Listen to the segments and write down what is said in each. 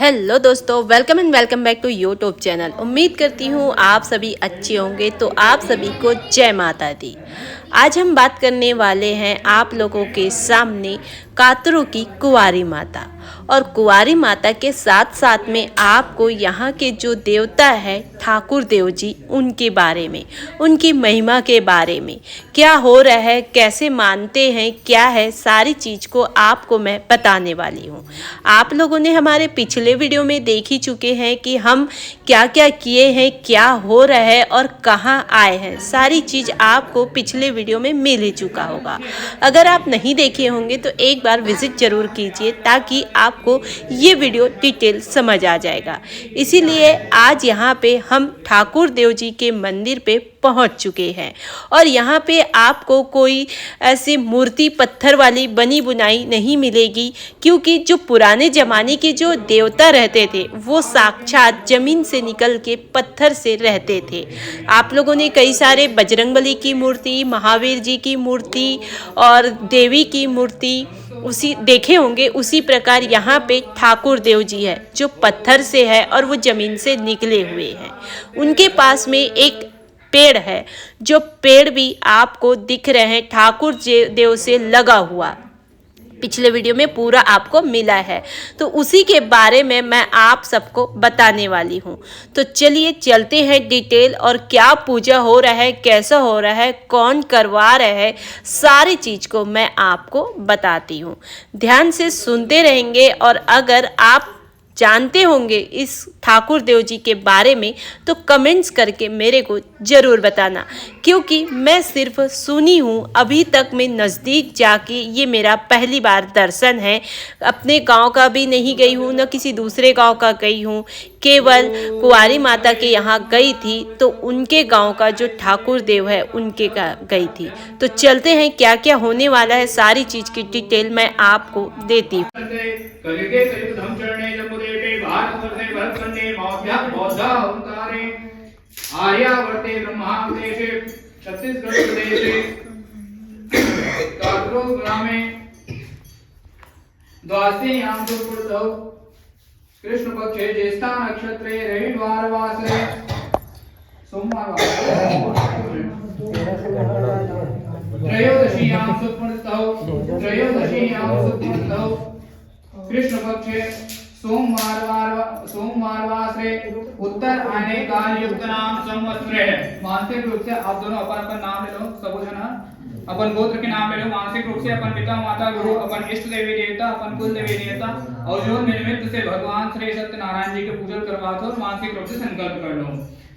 Hello दोस्तों, welcome and welcome back to YouTube channel. उम्मीद करती हूँ आप सभी अच्छे होंगे। तो आप सभी को जय माता दी। आज हम बात करने वाले हैं आप लोगों के सामने कातरों की कुंवारी माता, और कुंवारी माता के साथ साथ में आपको यहाँ के जो देवता है ठाकुर देव जी, उनके बारे में, उनकी महिमा के बारे में, क्या हो रहा है, कैसे मानते हैं, क्या है, सारी चीज़ को आपको मैं बताने वाली हूँ। आप लोगों ने हमारे पिछले वीडियो में देख ही चुके हैं कि हम क्या क्या किए हैं, क्या हो रहा है और कहाँ आए हैं। सारी चीज़ आपको पिछले वीडियो में मिल ही चुका होगा। अगर आप नहीं देखे होंगे तो एक बार विजिट जरूर कीजिए, ताकि आपको ये वीडियो डिटेल समझ आ जाएगा। इसीलिए आज यहाँ पे हम ठाकुर देव जी के मंदिर पे पहुँच चुके हैं, और यहाँ पे आपको कोई ऐसी मूर्ति पत्थर वाली बनी बुनाई नहीं मिलेगी, क्योंकि जो पुराने ज़माने के जो देवता रहते थे वो साक्षात ज़मीन से निकल के पत्थर से रहते थे। आप लोगों ने कई सारे बजरंगबली की मूर्ति, महावीर जी की मूर्ति और देवी की मूर्ति उसी देखे होंगे। उसी प्रकार यहाँ पे ठाकुर देव जी है जो पत्थर से है और वो ज़मीन से निकले हुए हैं। उनके पास में एक पेड़ है, जो पेड़ भी आपको दिख रहे हैं ठाकुर देव से लगा हुआ, पिछले वीडियो में पूरा आपको मिला है। तो उसी के बारे में मैं आप सबको बताने वाली हूँ। तो चलिए चलते हैं डिटेल, और क्या पूजा हो रहा है, कैसा हो रहा है, कौन करवा रहा है, सारी चीज़ को मैं आपको बताती हूँ। ध्यान से सुनते रहेंगे, और अगर आप जानते होंगे इस ठाकुर देव जी के बारे में तो कमेंट्स करके मेरे को ज़रूर बताना, क्योंकि मैं सिर्फ सुनी हूँ, अभी तक मैं नज़दीक जाके ये मेरा पहली बार दर्शन है। अपने गांव का भी नहीं गई हूँ, न किसी दूसरे गांव का गई हूँ, केवल कुंवारी माता के यहाँ गई थी। तो उनके गांव का जो ठाकुर देव है उनके का गई थी। तो चलते हैं, क्या क्या होने वाला है सारी चीज़ की डिटेल मैं आपको देती हूँ। आर्यावर्ते ब्रह्मांडेशे छत्तीसगढ़ प्रदेशे कातरो ग्रामे द्वादशीयां सुकृतौ कृष्ण पक्षे ज्येष्ठा नक्षत्रे रविवार वासरे सोमवार त्रयोदशीयां सुकृतौ कृष्ण पक्षे सोमवार वासरे उत्तर आने काल युक्त नाम संवत्सरे। मानसिक रूप से आप दोनों अपन नाम ले लो, सब जना अपन गोत्र के नाम ले लो। मानसिक रूप से अपन पिता माता गुरु, अपन इष्ट देवी देवता, अपन कुल देवी देवता और जो निमित्त से भगवान श्री सत्यनारायण जी के पूजन करवाते हो, मानसिक रूप से संकल्प कर लो।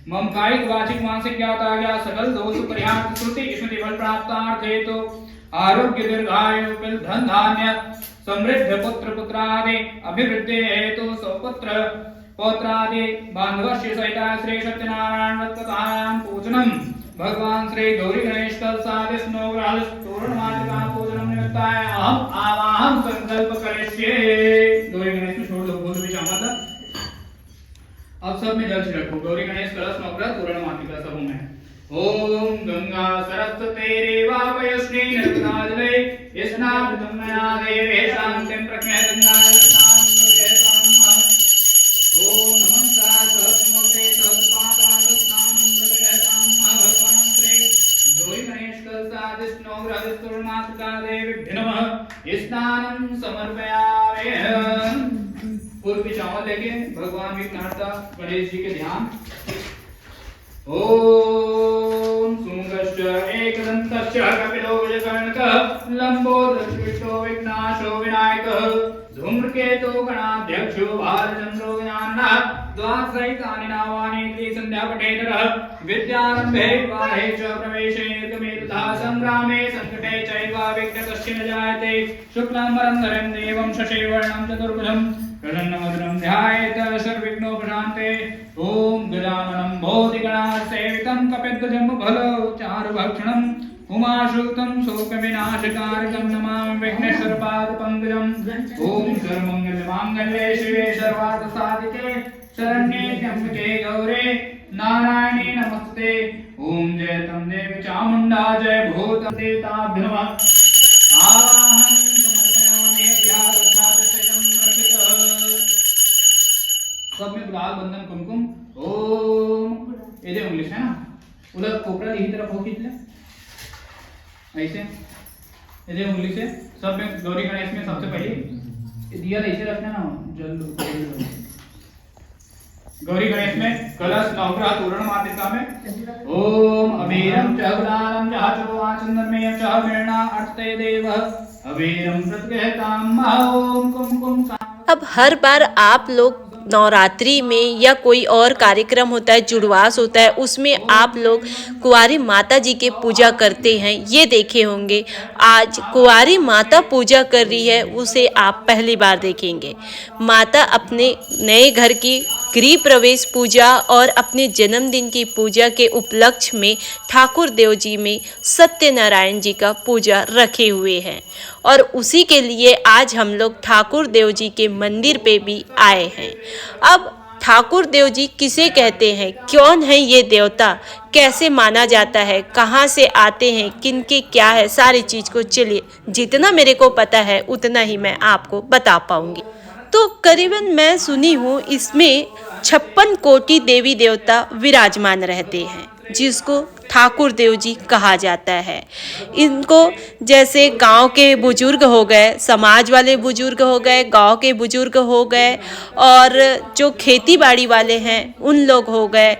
मम कायिक वाचिक मानसिक ज्ञात आ गया सकल दोष परिहार श्रुति स्मृति बल प्राप्तार्थ हेतु आरोग्य दीर्घायु धन धान्य समृद्ध पुत्र पुत्रादि अभिवृद्धि हेतु सौपुत्र पौत्रादि बांधवस्य सहिता श्री सत्यनारायण व्रतकथायां पूजनम भगवान श्री गौरी गणेश कलशादिस नवग्रह तोरण मातृका पूजनम निमित्ताय अहम आवाहन संकल्प करिष्ये। गौरी गणेश में छोड़ दो, बोल भी चाहता। अब सब में जल छिड़को। गौरी गणेश कलश नवग्रह तोरण मातृका सब में। ओम गंगा सरस्वती रेवापयस्ने नर्मदाजले स्नातुं मया देवे शान्तिं प्रज्ञा गंगाजलतां प्रजयतां। ओम नमः सहस्रमूर्ते सहस्रपादाय स्नानं प्रजयतां। भगवान श्री गौरी गणेश कलशादिस नवग्रह तोरणमातृका देवी नमः स्नानं समर्पयामि। पूर्व की चावल लेके भगवान विघ्नहर्ता गणेश जी के ध्यान। ओम सुमुखश्च एकदन्तश्च कपिलो गजकर्णकः लंबोदरश्रेष्ठो विघ्नाशो विनायकः धूम्रकेतो गणाध्यक्षो भालचन्द्रो ज्ञानः द्वादशैतानि नामानि त्रिसन्ध्या पठेतरः विद्यारम्भे विवाहे च प्रवेशे निर्गमे तथा संग्रामे संकटे चैव विघ्नकस्य न जायते। शुक्लाम्बरधरं देवं शशिवर्णं चतुर्भुजं प्रसन्नवदनं ध्यायेत सर्वविघ्नोपशान्ते। ओम गजाननं भूतिगणासेवितं कपिध्वजम्बुफलो चारुभक्षणं उमाशुतं शोकविनाशकारकं नमामि विघ्नेश्वरपादपङ्कजम्। ओम सर्वमङ्गलमाङ्गल्ये शिवे सर्वार्थसाधिके शरण्ये त्र्यम्बके गौरे नारायणे नमस्ते। ओम जय तं देवी चामुण्डा जय भूत देवताभ्यो नमः। आवाहनं समर्पयामि। गुलाल बंधन कुमकुम ओम। ये जो इंग्लिश है ना, उधर कोपरा यही तरफ हो खींच ले ऐसे। ये जो इंग्लिश है सब में गौरी गणेश में सबसे पहले दिया ऐसे रखना ना, जल गौरी गणेश में कलश नवग्रह तोरण मातृका में ओम अबीरम च गुलालम च चो आचंदनमयं च वीणा अर्चते देव अबीरम प्रत्यहताम ओम कुमकुम। अब हर बार आप लोग नवरात्रि में या कोई और कार्यक्रम होता है, जुड़वास होता है, उसमें आप लोग कुंवारी माता जी के पूजा करते हैं, ये देखे होंगे। आज कुंवारी माता पूजा कर रही है, उसे आप पहली बार देखेंगे। माता अपने नए घर की गृह प्रवेश पूजा और अपने जन्मदिन की पूजा के उपलक्ष्य में ठाकुर देव जी में सत्यनारायण जी का पूजा रखे हुए हैं और उसी के लिए आज हम लोग ठाकुर देव जी के मंदिर पे भी आए हैं। अब ठाकुर देव जी किसे कहते हैं, कौन है ये देवता, कैसे माना जाता है, कहाँ से आते हैं, किनके क्या है, सारी चीज़ को चलिए जितना मेरे को पता है उतना ही मैं आपको बता पाऊंगी। तो करीबन मैं सुनी हूँ इसमें 56 कोटि देवी देवता विराजमान रहते हैं, जिसको ठाकुर देव जी कहा जाता है। इनको जैसे गांव के बुजुर्ग हो गए, समाज वाले बुजुर्ग हो गए, गांव के बुजुर्ग हो गए और जो खेती बाड़ी वाले हैं उन लोग हो गए,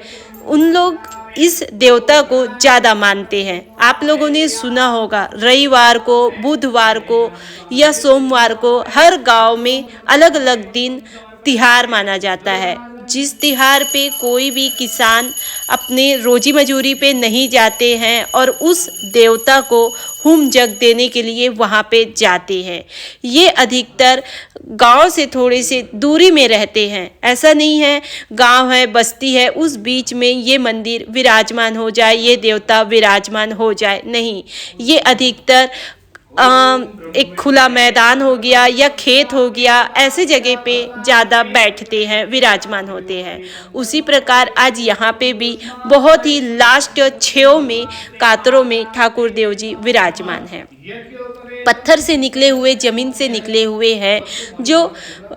उन लोग इस देवता को ज़्यादा मानते हैं। आप लोगों ने सुना होगा रविवार को, बुधवार को या सोमवार को हर गांव में अलग अलग दिन तिहार माना जाता है, जिस तिहार पे कोई भी किसान अपने रोजी मजूरी पे नहीं जाते हैं और उस देवता को होम जग देने के लिए वहाँ पे जाते हैं। ये अधिकतर गांव से थोड़े से दूरी में रहते हैं, ऐसा नहीं है गांव है बस्ती है उस बीच में ये मंदिर विराजमान हो जाए, ये देवता विराजमान हो जाए, नहीं। ये अधिकतर एक खुला मैदान हो गया या खेत हो गया, ऐसे जगह पे ज़्यादा बैठते हैं, विराजमान होते हैं। उसी प्रकार आज यहाँ पे भी बहुत ही लास्ट 6 में कातरों में ठाकुर देव जी विराजमान हैं। पत्थर से निकले हुए, जमीन से निकले हुए हैं, जो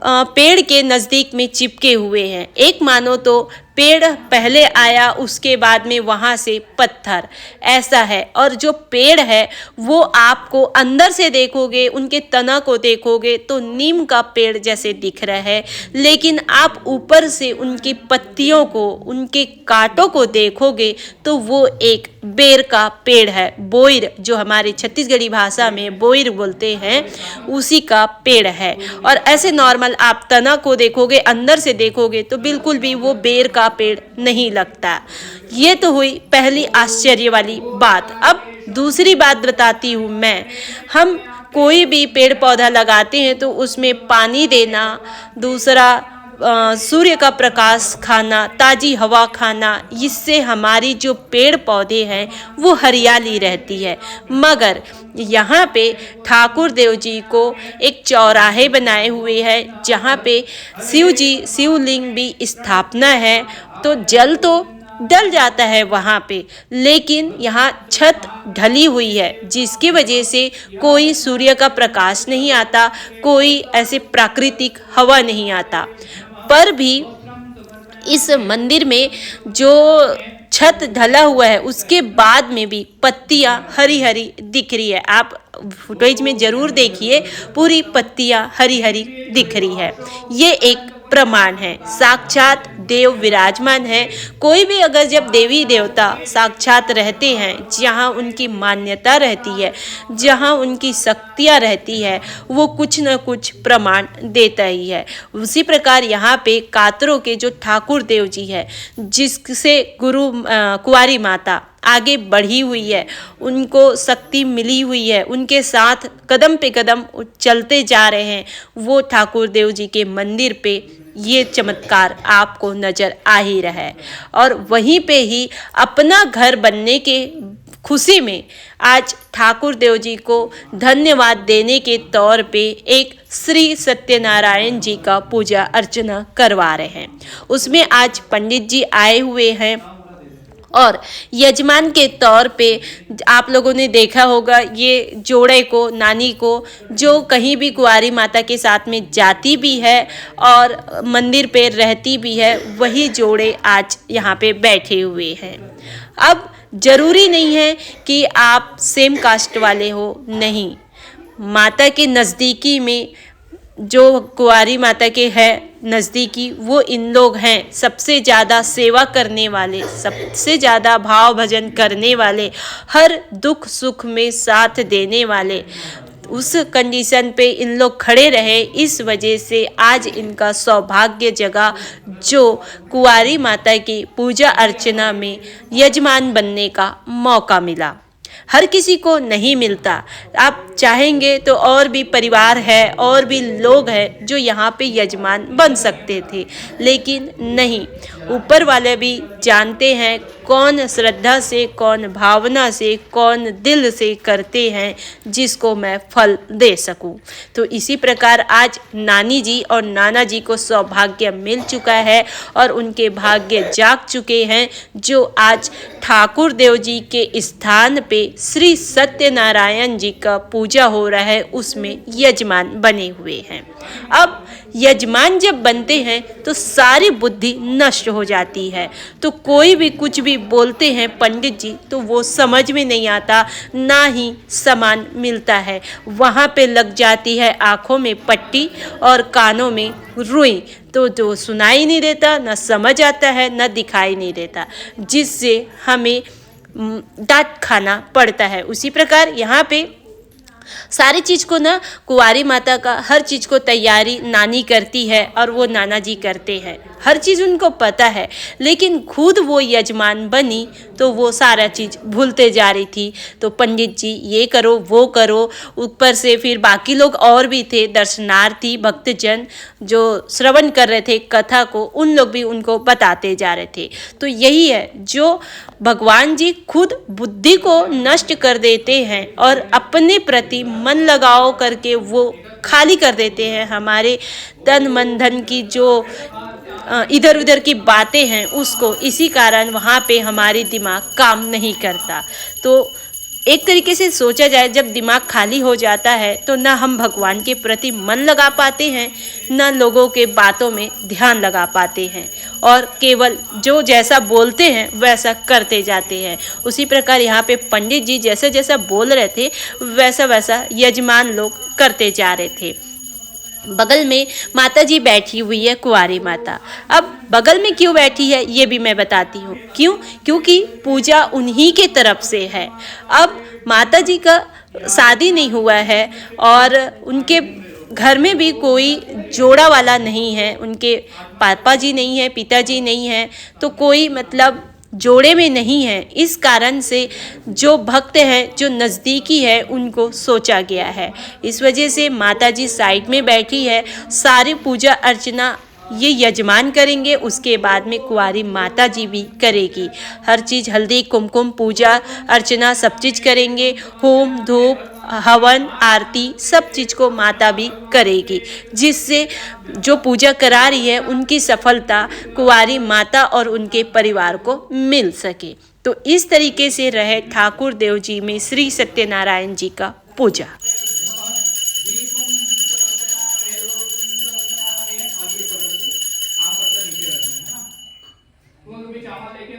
पेड़ के नज़दीक में चिपके हुए हैं। एक मानो तो पेड़ पहले आया, उसके बाद में वहाँ से पत्थर, ऐसा है। और जो पेड़ है वो आपको अंदर से देखोगे, उनके तना को देखोगे तो नीम का पेड़ जैसे दिख रहा है, लेकिन आप ऊपर से उनकी पत्तियों को, उनके कांटों को देखोगे तो वो एक बेर का पेड़ है। बोइर, जो हमारे छत्तीसगढ़ी भाषा में बोइर बोलते हैं, उसी का पेड़ है। और ऐसे नॉर्मल आप तना को देखोगे, अंदर से देखोगे तो बिल्कुल भी वो बेर का पेड़ नहीं लगता। ये तो हुई पहली आश्चर्य वाली बात। अब दूसरी बात बताती हूँ मैं। हम कोई भी पेड़ पौधा लगाते हैं तो उसमें पानी देना, दूसरा सूर्य का प्रकाश खाना, ताज़ी हवा खाना, इससे हमारी जो पेड़ पौधे हैं वो हरियाली रहती है। मगर यहाँ पे ठाकुर देव जी को एक चौराहे बनाए हुए हैं, जहाँ पे शिव जी, शिवलिंग भी स्थापना है, तो जल तो डल जाता है वहाँ पे, लेकिन यहाँ छत ढली हुई है, जिसकी वजह से कोई सूर्य का प्रकाश नहीं आता, कोई ऐसे प्राकृतिक हवा नहीं आता। पर भी इस मंदिर में जो छत ढला हुआ है उसके बाद में भी पत्तियां हरी हरी दिख रही है। आप फुटेज में ज़रूर देखिए, पूरी पत्तियां हरी हरी दिख रही है। ये एक प्रमाण है, साक्षात देव विराजमान है। कोई भी अगर जब देवी देवता साक्षात रहते हैं, जहाँ उनकी मान्यता रहती है, जहाँ उनकी शक्तियाँ रहती है, वो कुछ न कुछ प्रमाण देता ही है। उसी प्रकार यहाँ पे कातरों के जो ठाकुर देव जी है, जिससे कुंवारी माता आगे बढ़ी हुई है, उनको शक्ति मिली हुई है, उनके साथ कदम पे कदम चलते जा रहे हैं, वो ठाकुर देव जी के मंदिर पे ये चमत्कार आपको नज़र आ ही रहा है। और वहीं पे ही अपना घर बनने के खुशी में आज ठाकुर देव जी को धन्यवाद देने के तौर पे एक श्री सत्यनारायण जी का पूजा अर्चना करवा रहे हैं। उसमें आज पंडित जी आए हुए हैं और यजमान के तौर पे आप लोगों ने देखा होगा ये जोड़े को, नानी को, जो कहीं भी कुंवारी माता के साथ में जाती भी है और मंदिर पे रहती भी है, वही जोड़े आज यहाँ पे बैठे हुए हैं। अब ज़रूरी नहीं है कि आप सेम कास्ट वाले हो, नहीं, माता के नज़दीकी में जो कुंवारी माता के है नज़दीकी, वो इन लोग हैं सबसे ज़्यादा सेवा करने वाले, सबसे ज़्यादा भाव भजन करने वाले, हर दुख सुख में साथ देने वाले। उस कंडीशन पे इन लोग खड़े रहे, इस वजह से आज इनका सौभाग्य जगा जो कुंवारी माता की पूजा अर्चना में यजमान बनने का मौका मिला। हर किसी को नहीं मिलता। आप चाहेंगे तो और भी परिवार है, और भी लोग हैं जो यहाँ पे यजमान बन सकते थे, लेकिन नहीं, ऊपर वाले भी जानते हैं कौन श्रद्धा से, कौन भावना से, कौन दिल से करते हैं, जिसको मैं फल दे सकूं। तो इसी प्रकार आज नानी जी और नाना जी को सौभाग्य मिल चुका है और उनके भाग्य जाग चुके हैं, जो आज ठाकुर देव जी के स्थान पे श्री सत्यनारायण जी का पूजा हो रहा है, उसमें यजमान बने हुए हैं। अब यजमान जब बनते हैं तो सारी बुद्धि नष्ट हो जाती है, तो कोई भी कुछ भी बोलते हैं पंडित जी तो वो समझ में नहीं आता, ना ही सामान मिलता है। वहाँ पे लग जाती है आँखों में पट्टी और कानों में रुई, तो जो सुनाई नहीं देता, ना समझ आता है, ना दिखाई नहीं देता, जिससे हमें डांट खाना पड़ता है। उसी प्रकार यहाँ पे सारी चीज़ को ना कुंवारी माता का हर चीज़ को तैयारी नानी करती है और वो नाना जी करते हैं, हर चीज़ उनको पता है, लेकिन खुद वो यजमान बनी तो वो सारा चीज़ भूलते जा रही थी। तो पंडित जी ये करो वो करो, ऊपर से फिर बाकी लोग और भी थे, दर्शनार्थी भक्तजन जो श्रवण कर रहे थे कथा को, उन लोग भी उनको बताते जा रहे थे। तो यही है जो भगवान जी खुद बुद्धि को नष्ट कर देते हैं और अपने प्रति मन लगाओ करके वो खाली कर देते हैं। हमारे तन मन धन की जो इधर उधर की बातें हैं उसको, इसी कारण वहाँ पे हमारी दिमाग काम नहीं करता। तो एक तरीके से सोचा जाए, जब दिमाग खाली हो जाता है तो ना हम भगवान के प्रति मन लगा पाते हैं, ना लोगों के बातों में ध्यान लगा पाते हैं, और केवल जो जैसा बोलते हैं वैसा करते जाते हैं। उसी प्रकार यहाँ पे पंडित जी जैसा जैसा बोल रहे थे वैसा वैसा यजमान लोग करते जा रहे थे। बगल में माता जी बैठी हुई है, कुंवारी माता। अब बगल में क्यों बैठी है ये भी मैं बताती हूँ। क्यों? क्योंकि पूजा उन्हीं के तरफ से है। अब माता जी का शादी नहीं हुआ है और उनके घर में भी कोई जोड़ा वाला नहीं है, उनके पापा जी नहीं है, पिताजी नहीं है, तो कोई मतलब जोड़े में नहीं है। इस कारण से जो भक्त हैं, जो नज़दीकी है, उनको सोचा गया है। इस वजह से माता जी साइड में बैठी है, सारी पूजा अर्चना ये यजमान करेंगे, उसके बाद में कुंवारी माता जी भी करेगी। हर चीज़ हल्दी कुमकुम पूजा अर्चना सब चीज़ करेंगे, होम धूप हवन आरती सब चीज़ को माता भी करेगी, जिससे जो पूजा करा रही है उनकी सफलता कुंवारी माता और उनके परिवार को मिल सके। तो इस तरीके से रहे ठाकुर देव जी में श्री सत्यनारायण जी का पूजा।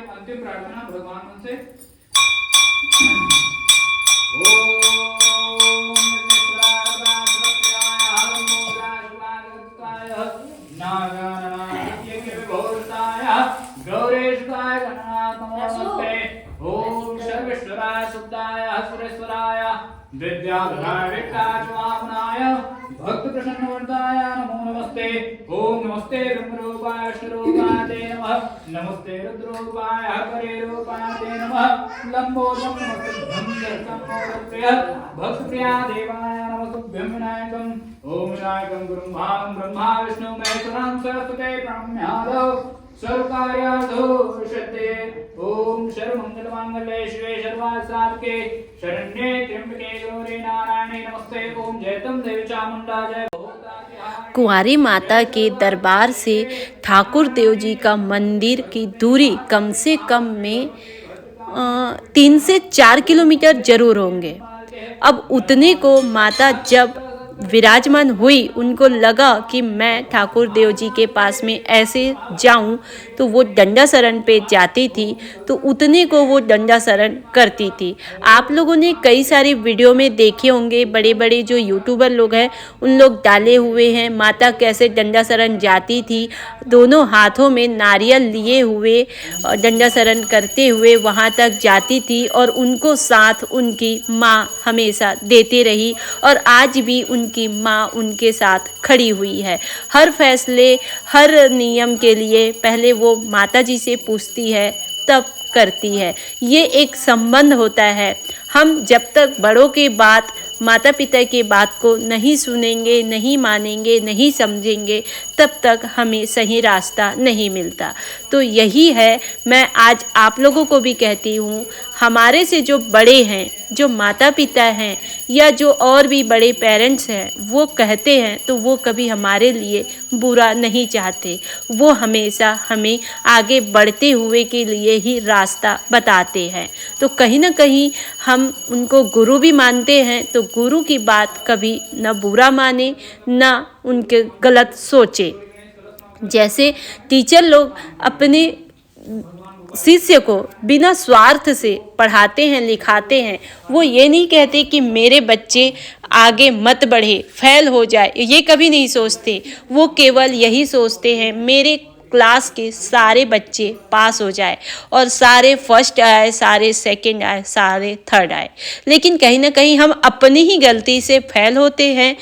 अंतिम प्रार्थना भगवान से गौरेशाय गणनाथनमस्ते। ओम सर्वेश्वराय शुद्धाय सुरेश्वराय विद्याधराय विकासवाहनाय भक्त प्रसन्नवर्ताय नमो नमस्ते। ओम नमस्ते ब्रह्मरूपाय स्वरूपाय ते नमः। नमस्ते रुद्ररूपाय हरिरूपाय ते नमः। लंबोदरं नमस्ते भक्त प्रिया देवाय नमस्तुभ्यं विनायकम्। ओम विनायकं गुरुं भावं ब्रह्मा विष्णु महेश्वरं सरस्वते ब्रह्मण्यादौ सर्वकार्यार्थो सिद्धे। ओम सर्वमंगलमांगल्ये शिवे सर्वार्थसाधके शरण्ये त्र्यंबके गौरी नारायणे नमस्ते। ओम जयतम देवी चामुंडा जय। कुंवारी माता के दरबार से ठाकुर देव जी का मंदिर की दूरी कम से कम में 3 से 4 किलोमीटर जरूर होंगे। अब उतने को माता जब विराजमान हुई, उनको लगा कि मैं ठाकुर देव जी के पास में ऐसे जाऊं, तो वो दंडासरण पे जाती थी, तो उतने को वो दंडासरण करती थी। आप लोगों ने कई सारी वीडियो में देखे होंगे, बड़े बड़े जो यूट्यूबर लोग हैं उन लोग डाले हुए हैं, माता कैसे दंडासरण जाती थी, दोनों हाथों में नारियल लिए हुए दंडासरण करते हुए वहाँ तक जाती थी, और उनको साथ उनकी माँ हमेशा देते रही, और आज भी उनकी माँ उनके साथ खड़ी हुई है। हर फैसले, हर नियम के लिए पहले वो माता जी से पूछती है, तब करती है। ये एक संबंध होता है। हम जब तक बड़ों की बात, माता पिता की बात को नहीं सुनेंगे, नहीं मानेंगे, नहीं समझेंगे, तब तक हमें सही रास्ता नहीं मिलता। तो यही है, मैं आज आप लोगों को भी कहती हूँ, हमारे से जो बड़े हैं, जो माता पिता हैं, या जो और भी बड़े पेरेंट्स हैं, वो कहते हैं तो वो कभी हमारे लिए बुरा नहीं चाहते। वो हमेशा हमें आगे बढ़ते हुए के लिए ही रास्ता बताते हैं। तो कहीं ना कहीं हम उनको गुरु भी मानते हैं, तो गुरु की बात कभी न बुरा माने, न उनके गलत सोचे। जैसे टीचर लोग अपने शिष्य को बिना स्वार्थ से पढ़ाते हैं, लिखाते हैं, वो ये नहीं कहते कि मेरे बच्चे आगे मत बढ़े, फेल हो जाए, ये कभी नहीं सोचते। वो केवल यही सोचते हैं, मेरे क्लास के सारे बच्चे पास हो जाए, और सारे फर्स्ट आए, सारे सेकंड आए, सारे थर्ड आए। लेकिन कहीं ना कहीं हम अपनी ही गलती से फेल होते हैं,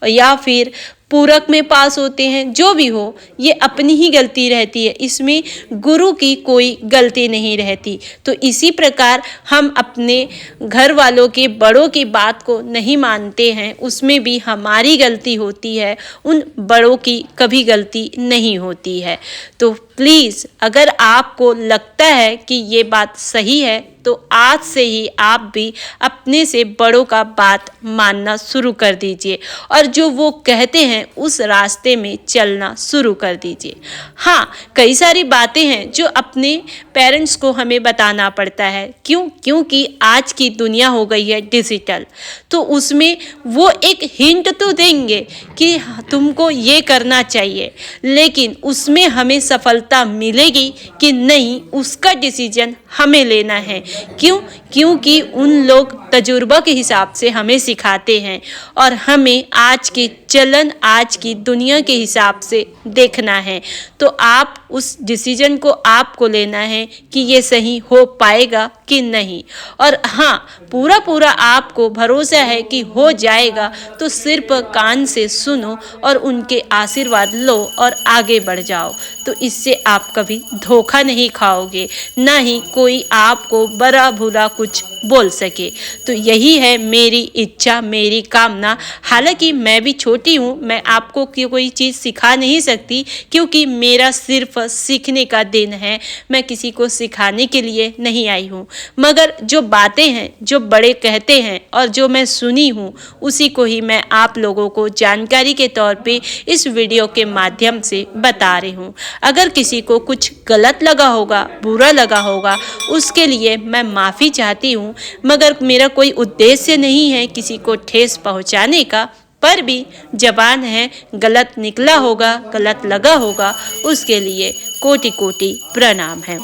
या फिर पूरक में पास होते हैं। जो भी हो, ये अपनी ही गलती रहती है, इसमें गुरु की कोई गलती नहीं रहती। तो इसी प्रकार हम अपने घर वालों के, बड़ों की बात को नहीं मानते हैं, उसमें भी हमारी गलती होती है, उन बड़ों की कभी गलती नहीं होती है। तो प्लीज़, अगर आपको लगता है कि ये बात सही है, तो आज से ही आप भी अपने से बड़ों का बात मानना शुरू कर दीजिए, और जो वो कहते हैं उस रास्ते में चलना शुरू कर दीजिए। हाँ, कई सारी बातें हैं जो अपने पेरेंट्स को हमें बताना पड़ता है। क्योंकि आज की दुनिया हो गई है डिजिटल, तो उसमें वो एक हिंट तो देंगे कि तुमको ये करना चाहिए, लेकिन उसमें हमें सफलता मिलेगी कि नहीं, उसका डिसीजन हमें लेना है। क्योंकि उन लोग तजुर्बा के हिसाब से हमें सिखाते हैं, और हमें आज के चलन, आज की दुनिया के हिसाब से देखना है। तो आप उस डिसीजन को आपको लेना है कि ये सही हो पाएगा कि नहीं। और हाँ, पूरा आपको भरोसा है कि हो जाएगा, तो सिर्फ कान से सुनो और उनके आशीर्वाद लो और आगे बढ़ जाओ। तो इससे आप कभी धोखा नहीं खाओगे, ना ही कोई आपको बड़ा भूला कुछ बोल सके। तो यही है मेरी इच्छा, मेरी कामना। हालांकि मैं भी छोटी हूँ, मैं आपको कोई चीज़ सिखा नहीं सकती, क्योंकि मेरा सिर्फ सीखने का दिन है, मैं किसी को सिखाने के लिए नहीं आई हूँ। मगर जो बातें हैं, जो बड़े कहते हैं और जो मैं सुनी हूँ, उसी को ही मैं आप लोगों को जानकारी के तौर पे इस वीडियो के माध्यम से बता रही हूँ। अगर किसी को कुछ गलत लगा होगा, बुरा लगा होगा, उसके लिए मैं माफ़ी चाहती हूँ, मगर मेरा कोई उद्देश्य नहीं है किसी को ठेस पहुँचाने का। पर भी जबान है, गलत निकला होगा, गलत लगा होगा, उसके लिए कोटि कोटि प्रणाम है।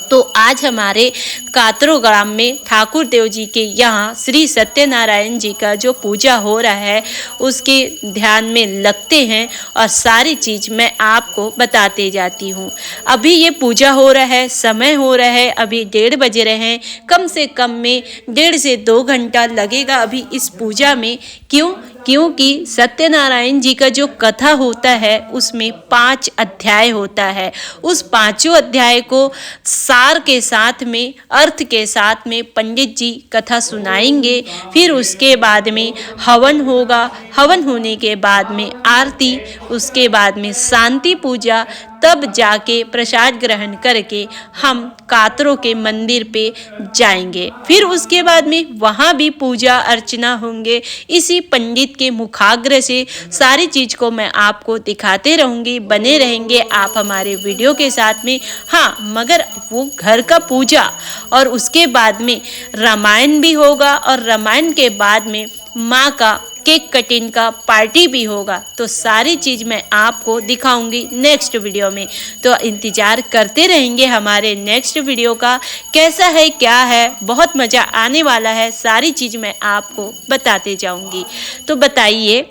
तो आज हमारे कातरो ग्राम में ठाकुर देव जी के यहाँ श्री सत्यनारायण जी का जो पूजा हो रहा है, उसके ध्यान में लगते हैं, और सारी चीज़ मैं आपको बताते जाती हूँ। अभी ये पूजा हो रहा है, समय हो रहा है, अभी 1:30 बज रहे हैं। कम से कम में 1.5 से 2 घंटा लगेगा अभी इस पूजा में। क्योंकि सत्यनारायण जी का जो कथा होता है, उसमें 5 अध्याय होता है। उस 5 अध्याय को सार के साथ में, अर्थ के साथ में पंडित जी कथा सुनाएंगे। फिर उसके बाद में हवन होगा। हवन होने के बाद में आरती, उसके बाद में शांति पूजा, तब जाके प्रसाद ग्रहण करके हम कातरों के मंदिर पे जाएंगे। फिर उसके बाद में वहाँ भी पूजा अर्चना होंगे। इसी पंडित के मुखाग्र से सारी चीज़ को मैं आपको दिखाते रहूँगी, बने रहेंगे आप हमारे वीडियो के साथ में। हाँ, मगर वो घर का पूजा और उसके बाद में रामायण भी होगा और रामायण के बाद में माँ का केक कटिंग का पार्टी भी होगा। तो सारी चीज़ मैं आपको दिखाऊंगी नेक्स्ट वीडियो में। तो इंतज़ार करते रहेंगे हमारे नेक्स्ट वीडियो का। कैसा है, क्या है, बहुत मज़ा आने वाला है। सारी चीज़ मैं आपको बताते जाऊंगी। तो बताइए,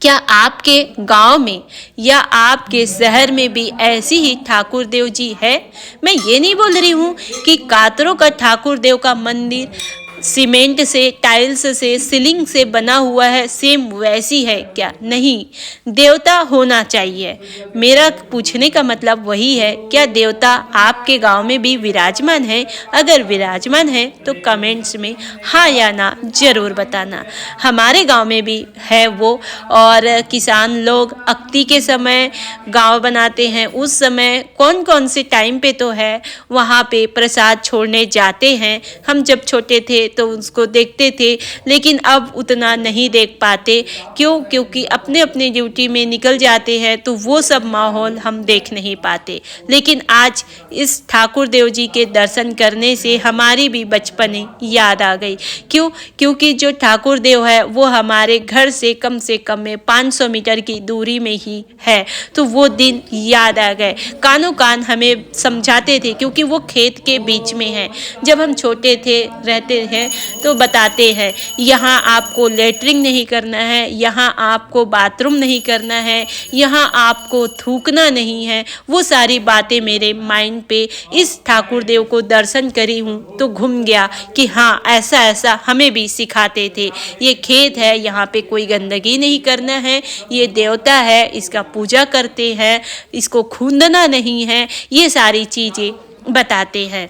क्या आपके गांव में या आपके शहर में भी ऐसी ही ठाकुर देव जी है? मैं ये नहीं बोल रही हूँ कि कातरों का ठाकुर देव का मंदिर सीमेंट से, टाइल्स से, सीलिंग से बना हुआ है, सेम वैसी है क्या? नहीं, देवता होना चाहिए। मेरा पूछने का मतलब वही है, क्या देवता आपके गांव में भी विराजमान है? अगर विराजमान है तो कमेंट्स में हाँ या ना ज़रूर बताना। हमारे गांव में भी है वो। और किसान लोग अक्ति के समय गांव बनाते हैं, उस समय कौन कौन से टाइम पे तो है वहाँ पे प्रसाद छोड़ने जाते हैं। हम जब छोटे थे तो उसको देखते थे, लेकिन अब उतना नहीं देख पाते। क्यों? क्योंकि अपने अपने ड्यूटी में निकल जाते हैं, तो वो सब माहौल हम देख नहीं पाते। लेकिन आज इस ठाकुर देव जी के दर्शन करने से हमारी भी बचपने याद आ गई। क्यों? क्योंकि जो ठाकुर देव है वो हमारे घर से कम में 500 मीटर की दूरी में ही है। तो वो दिन याद आ गए। कानों कान हमें समझाते थे, क्योंकि वो खेत के बीच में है। जब हम छोटे थे, रहते हैं, तो बताते हैं यहाँ आपको लेटरिंग नहीं करना है, यहाँ आपको बाथरूम नहीं करना है, यहाँ आपको थूकना नहीं है। वो सारी बातें मेरे माइंड पे इस ठाकुर देव को दर्शन करी हूँ तो घूम गया कि हाँ, ऐसा ऐसा हमें भी सिखाते थे। ये खेत है, यहाँ पे कोई गंदगी नहीं करना है, ये देवता है, इसका पूजा करते हैं, इसको खूंदना नहीं है, ये सारी चीज़ें बताते हैं।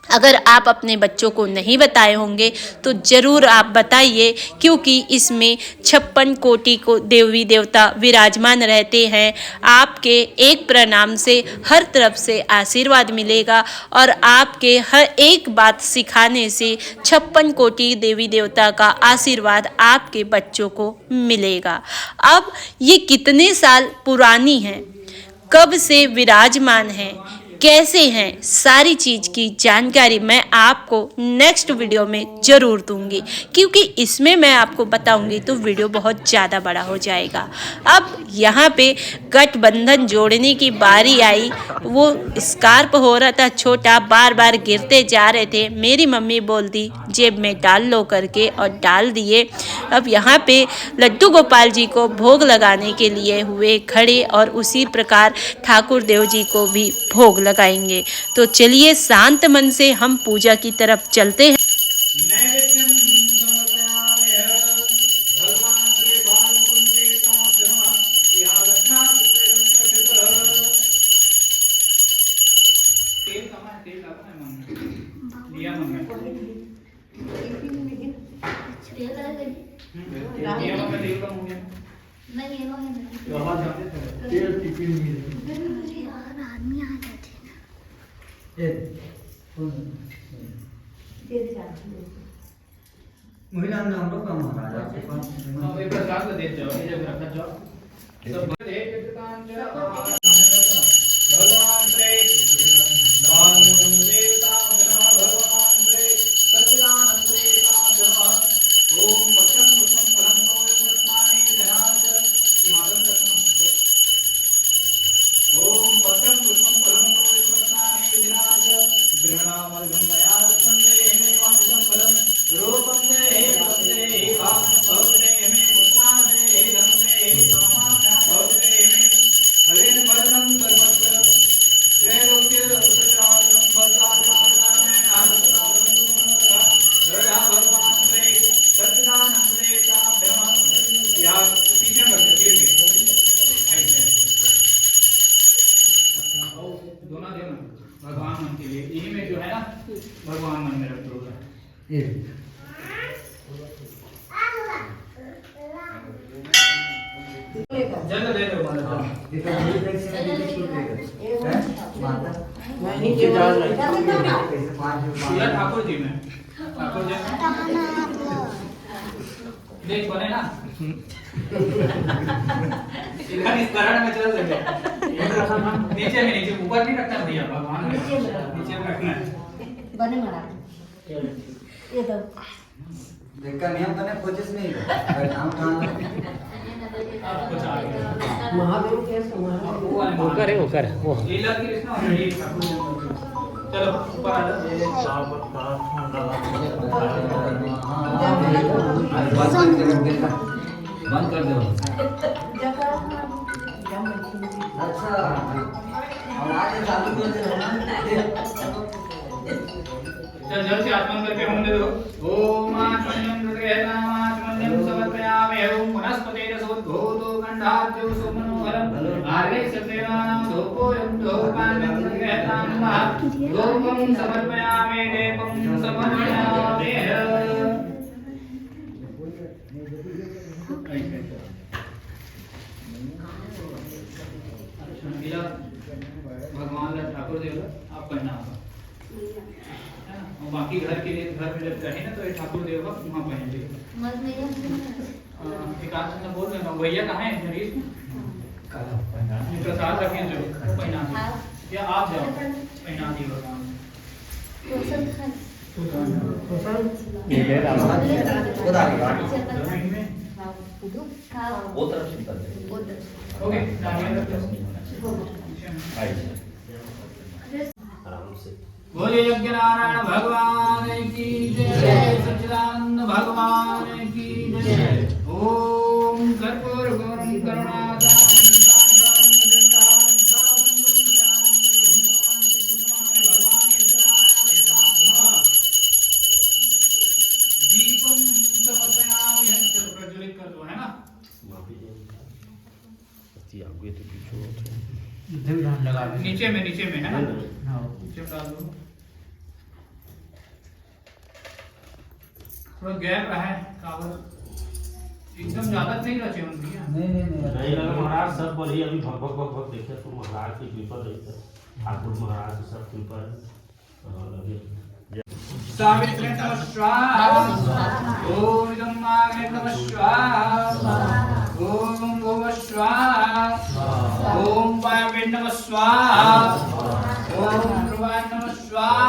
अगर आप अपने बच्चों को नहीं बताए होंगे तो ज़रूर आप बताइए, क्योंकि इसमें 56 कोटि को देवी देवता विराजमान रहते हैं। आपके एक प्रणाम से हर तरफ से आशीर्वाद मिलेगा और आपके हर एक बात सिखाने से 56 कोटि देवी देवता का आशीर्वाद आपके बच्चों को मिलेगा। अब ये कितने साल पुरानी है, कब से विराजमान है, कैसे हैं, सारी चीज़ की जानकारी मैं आपको नेक्स्ट वीडियो में ज़रूर दूंगी, क्योंकि इसमें मैं आपको बताऊंगी तो वीडियो बहुत ज़्यादा बड़ा हो जाएगा। अब यहाँ पे गठबंधन जोड़ने की बारी आई। वो स्कार्प हो रहा था छोटा, बार बार गिरते जा रहे थे। मेरी मम्मी बोल दी जेब में डाल लो करके, और डाल दिए। अब यहाँ पे लड्डू गोपाल जी को भोग लगाने के लिए हुए खड़े, और उसी प्रकार ठाकुर देव जी को भी भोग लगाएंगे। तो चलिए शांत मन से हम पूजा की तरफ चलते हैं। महिला नाम का महाराजा के पास प्रसाद देते जाओ, ये जब रखा जाओ सब भगवान श्री दान देवता नमः, भगवान श्री सच्चिदानंद देवता नमः। ओम पत्रम पुष्पम फलम तोय प्रत्नाने विधनाच इमादं दर्शनम। ओम पत्रम पुष्पम फलम तोय प्रत्नाने विधनाच गृहणामर्घं मया दत्तं देहे वांछितं फलं रूपं देहे भवते भाग्यं भवते मे पुत्रान् देहे धनं देहे कामाख्यां भवते मे जल्द दे दो मतलब इतना बड़ी टैक्सी में कितनी छूट देगा हैं माता नहीं ये जा रहा कैसे 5 ये ठाकुर जी में ठाकुर जी देख बने ना इधर इस करण में चल सके नीचे में नीचे ऊपर नहीं रखना भैया भगवान नीचे में रखना है बने मरा ये तो देखा नियम बने कोशिश नहीं कर नाम कहां कुछ आ गया महादेव के समान होकर वो लीला कृष्ण और ये ठाकुर जी चलो ऊपर आ जाओ बंद कर दो अच्छा और आज चालू कर दे जल जल से आत्मन करके होने दो ओम आत्मन्यं हृदयेनाम आत्मन्यं समर्पयामि ओम वनस्पतेन सोद्भूतो गन्धाद्यो सुमनोहरम् आर्गे सत्रेणानां सोपोयं दोपानं हृदयेनाम लोकं समर्पयामि देवं समर्पयामि भगवान ठाकुर देव आप पढ़ना और बाकी घर के लिए घर में जब कहे ना तो ये ठाकुर देव का वहाँ पहनेंगे एक आध से बोल रहे भैया कहाँ है नरेश प्रसाद रखें जो पहना दे या आप जाओ पहना दी भगवान ओके बोले यज्ञ नारायण भगवान की जय सच्चिदानंद भगवान की जय ओम कर्पूर गौरम करुणादान दीपम समर्पयामि चलो प्रज्वलित कर दो है ना नीचे में है ना नीचे में डाल दो थोड़ा गैप रहा कावर एकदम ज्यादा नहीं रचे उनकी नहीं महाराज सब बढ़िया अभी भगभग देखे तो महाराज की कृपा रही ठाकुर महाराज सब कृपा है सावित्री नमः स्वाहा ओम इदं मागे नमः स्वाहा ओम गोमः स्वाहा ओम वायवे नमः स्वाहा ओम ध्रुवाय नमः स्वाहा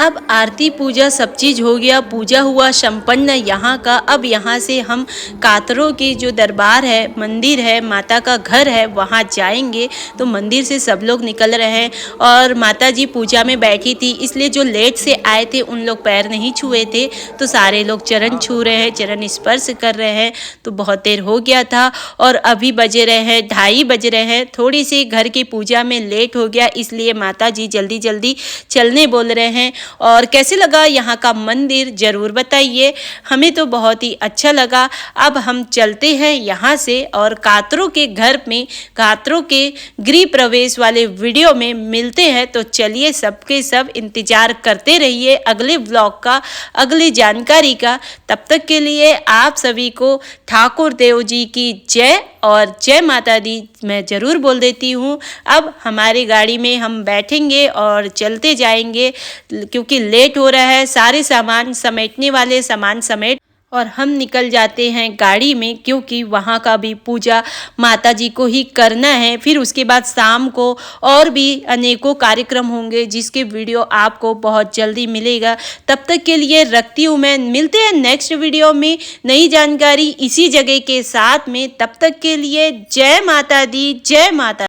अब आरती पूजा सब चीज़ हो गया, पूजा हुआ संपन्न यहाँ का। अब यहाँ से हम कातरों के जो दरबार है, मंदिर है, माता का घर है, वहाँ जाएंगे। तो मंदिर से सब लोग निकल रहे हैं और माता जी पूजा में बैठी थी, इसलिए जो लेट से आए थे उन लोग पैर नहीं छुए थे, तो सारे लोग चरण छू रहे हैं, चरण स्पर्श कर रहे हैं। तो बहुत देर हो गया था और अभी बजे रहे हैं 2:30 बज रहे हैं। थोड़ी सी घर की पूजा में लेट हो गया, इसलिए माता जी जल्दी जल्दी चलने बोल रहे हैं। और कैसे लगा यहाँ का मंदिर ज़रूर बताइए, हमें तो बहुत ही अच्छा लगा। अब हम चलते हैं यहाँ से और कातरों के घर में, कातरों के गृह प्रवेश वाले वीडियो में मिलते हैं। तो चलिए सबके सब इंतज़ार करते रहिए अगले व्लॉग का, अगली जानकारी का। तब तक के लिए आप सभी को ठाकुर देव जी की जय और जय माता दी मैं ज़रूर बोल देती हूँ। अब हमारी गाड़ी में हम बैठेंगे और चलते जाएंगे, क्योंकि लेट हो रहा है। सारे सामान समेटने वाले सामान समेट और हम निकल जाते हैं गाड़ी में, क्योंकि वहाँ का भी पूजा माता जी को ही करना है। फिर उसके बाद शाम को और भी अनेकों कार्यक्रम होंगे, जिसके वीडियो आपको बहुत जल्दी मिलेगा। तब तक के लिए रखती हूँ मैं, मिलते हैं नेक्स्ट वीडियो में नई जानकारी इसी जगह के साथ में। तब तक के लिए जय माता दी, जय माता।